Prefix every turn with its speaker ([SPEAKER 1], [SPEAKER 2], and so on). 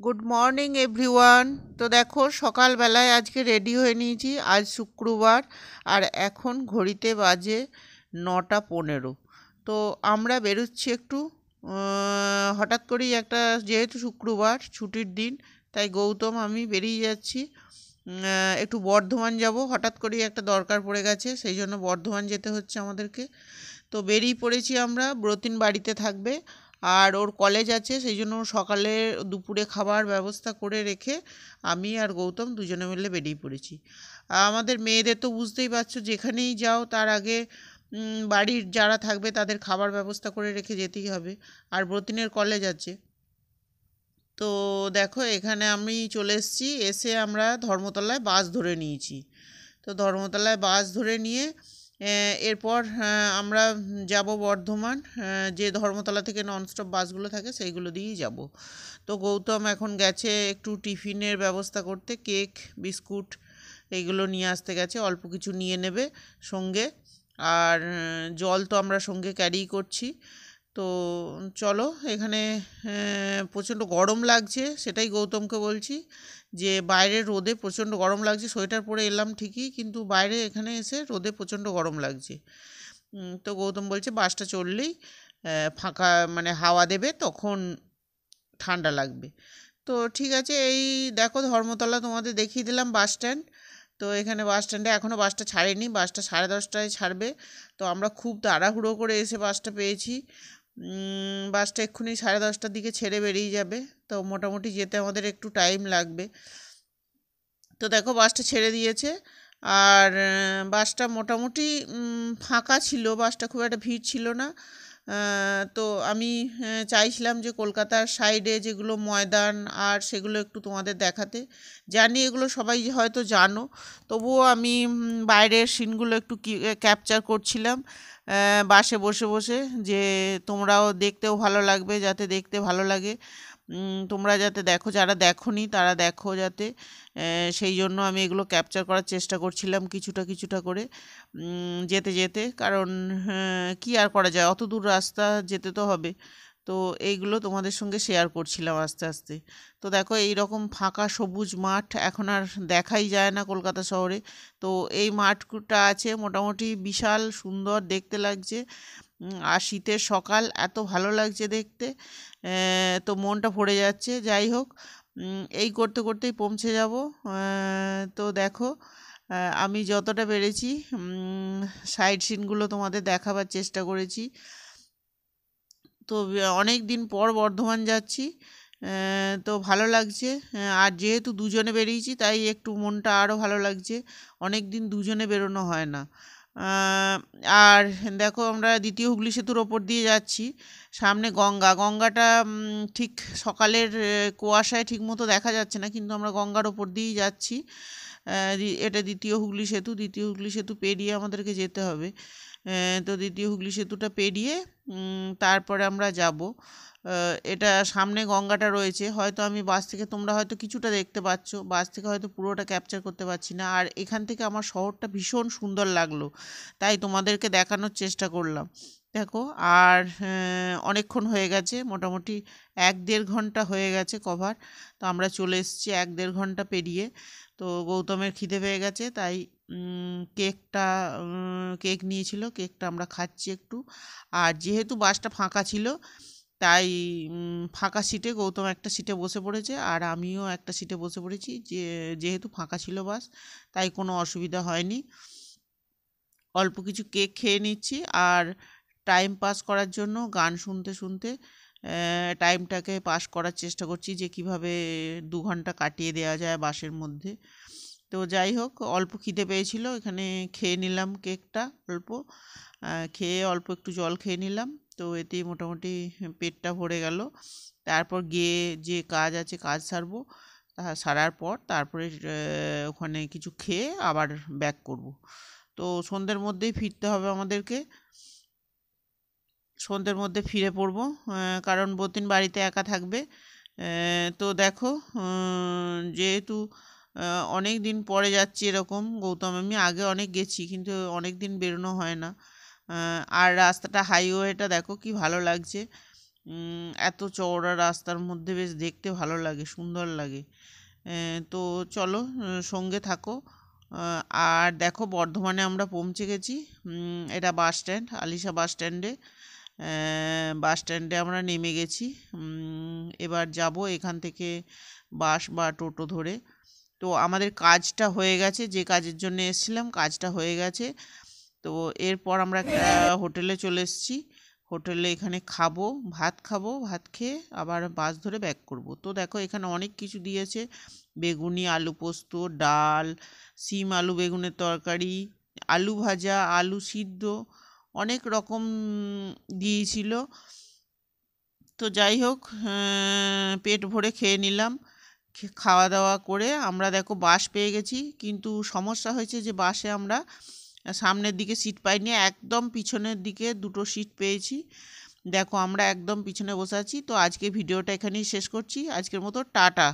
[SPEAKER 1] Good morning everyone. তো দেখো সকালবেলায় আজকে রেডি হয়ে নিয়েছি। আজ শুক্রবার আর এখন ঘড়িতে বাজে 9:15। তো আমরা বেরোচ্ছি একটু হঠাৎ করেই একটা, যেহেতু শুক্রবার ছুটির দিন, তাই গৌতম আমি বেরিয়ে যাচ্ছি। একটু বর্ধমান যাব, হঠাৎ করেই একটা দরকার পড়ে গেছে, সেই জন্য বর্ধমান যেতে হচ্ছে আমাদেরকে। তো বেরিয়ে পড়েছি আমরা, ব্রতিন বাড়িতে থাকবে আর ওর কলেজ আছে, সেই জন্য সকালে দুপুরে খাবার ব্যবস্থা করে রেখে আমি আর গৌতম দুজনে মিলে বেরিয়ে পড়েছি। আমাদের মেয়েদের তো বুঝতেই পারছো, যেখানেই যাও তার আগে বাড়ির যারা থাকবে তাদের খাবার ব্যবস্থা করে রেখে যেতেই হবে। আর ব্রতিনের কলেজ আছে। তো দেখো এখানে আমি চলে এসেছি, এসে আমরা ধর্মতলায় বাস ধরে নিয়েছি। তো ধর্মতলায় বাস ধরে নিয়ে এরপর আমরা যাব বর্ধমান। যে ধর্মতলা থেকে ননস্টপ বাসগুলো থাকে সেইগুলো দিয়েই যাব। তো গৌতম এখন গেছে একটু টিফিনের ব্যবস্থা করতে, কেক বিস্কুট এইগুলো নিয়ে আসতে গেছে, অল্প কিছু নিয়ে নেবে সঙ্গে। আর জল তো আমরা সঙ্গে ক্যারি করছি। তো চলো, এখানে প্রচণ্ড গরম লাগছে, সেটাই গৌতমকে বলছি যে বাইরে রোদে প্রচণ্ড গরম লাগছে। সোয়েটার পরে এলাম ঠিকই, কিন্তু বাইরে এখানে এসে রোদে প্রচণ্ড গরম লাগছে। তো গৌতম বলছে বাসটা চললেই ফাঁকা মানে হাওয়া দেবে, তখন ঠান্ডা লাগবে। তো ঠিক আছে, এই দেখো ধর্মতলা তোমাদের দেখিয়ে দিলাম বাস স্ট্যান্ড। তো এখানে বাস স্ট্যান্ডে এখনও বাসটা ছাড়েনি, বাসটা 10:30টায় ছাড়বে। তো আমরা খুব তাড়াহুড়ো করে এসে বাসটা পেয়েছি। বাসটা এক্ষুনি 10:30টার দিকে ছেড়ে বেরিয়ে যাবে। তো মোটামুটি যেতে আমাদের একটু টাইম লাগবে। তো দেখো বাসটা ছেড়ে দিয়েছে। আর বাসটা মোটামুটি ফাঁকা ছিল, বাসটা খুব একটা ভিড় ছিল না। তো আমি চাইছিলাম যে কলকাতার সাইডে যেগুলো ময়দান আর সেগুলো একটু তোমাদের দেখাতে। জানি এগুলো সবাই হয়তো জানো, তবুও আমি বাইরের সিনগুলো একটু ক্যাপচার করছিলাম বাসে বসে বসে, যে তোমরাও দেখতেও ভালো লাগবে, যাতে দেখতে ভালো লাগে। তোমরা যাতে দেখো, যারা দেখোনি তারা দেখো যাতে, সেই জন্য আমি এগুলো ক্যাপচার করার চেষ্টা করছিলাম কিছুটা কিছুটা করে যেতে যেতে। কারণ কী আর করা যায়, অত দূর রাস্তা যেতে তো হবে। তো এইগুলো তোমাদের সঙ্গে শেয়ার করছিলাম আস্তে আস্তে। তো দেখো এই রকম ফাঁকা সবুজ মাঠ এখন আর দেখাই যায় না কলকাতা শহরে। তো এই মাঠটা আছে, মোটামুটি বিশাল সুন্দর দেখতে লাগছে। আর শীতের সকাল এত ভালো লাগছে দেখতে, তো মনটা ভরে যাচ্ছে। যাই হোক, এই করতে করতেই পৌঁছে যাব। তো দেখো আমি যতটা পেরেছি সাইড সিনগুলো তোমাদের দেখাবার চেষ্টা করেছি। তো অনেক দিন পর বর্ধমান যাচ্ছি, তো ভালো লাগছে। আর যেহেতু দুজনে বেরিয়েছি তাই একটু মনটা আরও ভালো লাগছে, অনেক দিন দুজনে বেরোনো হয় না। আর দেখো আমরা দ্বিতীয় হুগলি সেতুর ওপর দিয়ে যাচ্ছি, সামনে গঙ্গাটা ঠিক সকালের কুয়াশায় ঠিকমতো দেখা যাচ্ছে না, কিন্তু আমরা গঙ্গার ওপর দিয়েই যাচ্ছি। এটা দ্বিতীয় হুগলি সেতু পেরিয়ে আমাদেরকে যেতে হবে। তো দ্বিতীয় হুগলি সেতুটা পেরিয়ে তারপরে আমরা যাব। এটা সামনে গঙ্গাটা রয়েছে, হয়তো আমি বাস থেকে, তোমরা হয়তো কিছুটা দেখতে পাচ্ছ, বাস থেকে হয়তো পুরোটা ক্যাপচার করতে পারছি না। আর এখান থেকে আমার শহরটা ভীষণ সুন্দর লাগলো, তাই তোমাদেরকে দেখানোর চেষ্টা করলাম। দেখো আর অনেকক্ষণ হয়ে গেছে, মোটামুটি 1-1.5 ঘন্টা হয়ে গেছে কভার। তো আমরা চলে এসেছি 1-1.5 ঘন্টা পেরিয়ে। তো গৌতমের খিদে পেয়ে গেছে, তাই কেকটা কেক নিয়েছিল, কেকটা আমরা খাচ্ছি একটু। আর যেহেতু বাসটা ফাঁকা ছিল, তাই ফাঁকা সিটে গৌতম একটা সিটে বসে পড়েছে আর আমিও একটা সিটে বসে পড়েছি, যেহেতু ফাঁকা ছিল বাস, তাই কোনো অসুবিধা হয়নি। অল্প কিছু কেক খেয়ে নিচ্ছি আর টাইম পাস করার জন্য গান শুনতে শুনতে টাইমটাকে পাস করার চেষ্টা করছি, যে কিভাবে 2 ঘন্টা কাটিয়ে দেওয়া যায় বাসের মধ্যে। তো যাই হোক, অল্প খিদে পেয়েছিল, এখানে খেয়ে নিলাম কেকটা অল্প, খেয়ে অল্প একটু জল খেয়ে নিলাম। তো এতেই মোটামুটি পেটটা ভরে গেল। তারপর গিয়ে যে কাজ আছে কাজ সারবো, সারার পর তারপরে ওখানে কিছু খেয়ে আবার ব্যাক করব। তো সন্ধ্যের মধ্যেই ফিরতে হবে আমাদেরকে, সন্ধ্যের মধ্যে ফিরে পড়বো, কারণ বতিন বাড়িতে একা থাকবে। তো দেখো যেহেতু অনেক দিন পরে যাচ্ছি এরকম, গৌতম আমি আগে অনেক গেছি কিন্তু অনেক দিন বেরোনো হয় না। আর রাস্তাটা হাইওয়েটা দেখো কি ভালো লাগছে। এত চওড়া রাস্তার মধ্যে বেশ দেখতে ভালো লাগে, সুন্দর লাগে। তো চলো, সঙ্গে থাকো। আর দেখো, বর্ধমানে আমরা পৌঁছে গেছি। এটা বাস স্ট্যান্ড, আলিশা বাস স্ট্যান্ডে। বাস স্ট্যান্ডে আমরা নেমে গেছি। এবার যাব এখান থেকে বাস বা টোটো ধরে। তো আমাদের কাজটা হয়ে গেছে, যে কাজের জন্য এসেছিলাম কাজটা হয়ে গেছে। তো এরপর আমরা একটা হোটেলে চলে এসেছি। হোটেলে এখানে খাবো, ভাত খেয়ে আবার বাস ধরে ব্যাক করব। তো দেখো, এখানে অনেক কিছু দিয়েছে: বেগুনি, আলু পোস্ত, ডাল, শিম আলু বেগুনের তরকারি, আলু ভাজা, আলু সিদ্ধ, অনেক রকম দিয়েছিল। তো যাই হোক, পেট ভরে খেয়ে নিলাম। খাওয়া দাওয়া করে আমরা দেখো বাস পেয়ে গেছি, কিন্তু সমস্যা হয়েছে যে বাসে আমরা সামনের দিকে সিট পাইনি, একদম পিছনের দিকে দুটো সিট পেয়েছি। দেখো, আমরা একদম পিছনে বসে আছি। তো আজকে ভিডিওটা এখানেই শেষ করছি, আজকের মতো টাটা।